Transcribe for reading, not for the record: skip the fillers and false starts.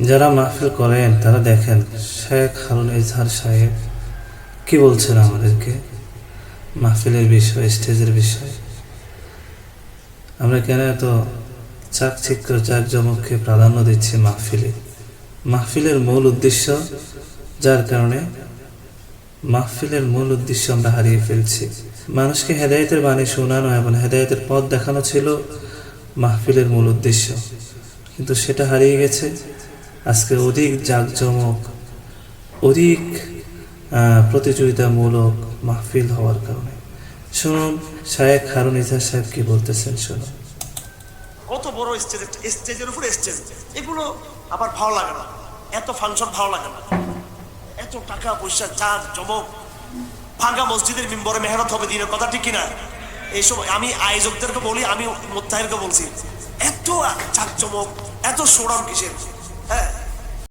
যারা মাহফিল করেন তারা দেখেন শেখ হারুন ইজহার সাহেব কি বলছেন আমাদেরকে মাহফিলের বিষয়, স্টেজের বিষয়। আমরা কেন এত চাকচিক্য জাঁকজমককে প্রাধান্য দিচ্ছি মাহফিলের মূল উদ্দেশ্য, যার কারণে মাহফিলের মূল উদ্দেশ্য আমরা হারিয়ে ফেলছি। মানুষকে হেদায়েতের বাণী শোনানো এবং হেদায়েতের পথ দেখানো ছিল মাহফিলের মূল উদ্দেশ্য, কিন্তু সেটা হারিয়ে গেছে আজকে অধিক জাঁকজমক, অধিক প্রতিযোগিতামূলক মাহফিল হওয়ার কারণে। শুনুন শেখ হারুন ইজহার সাহেব কি বলতেছেন, শুনুন। কত বড় স্টেজের উপরে স্টেজ, এগুলো আবার ভালো লাগে না, এত ফাংশন ভালো লাগে না, এত টাকা পয়সা জাঁকজমক, ভাঙা মসজিদের মিম্বরে মেহনত হবে দিনের কথা, ঠিক কিনা? এইসব আমি আয়োজকদেরকে বলি, আমি মুত্তাহিরকে বলছি, এত জাঁকজমক, এত সোড়াম কিসের?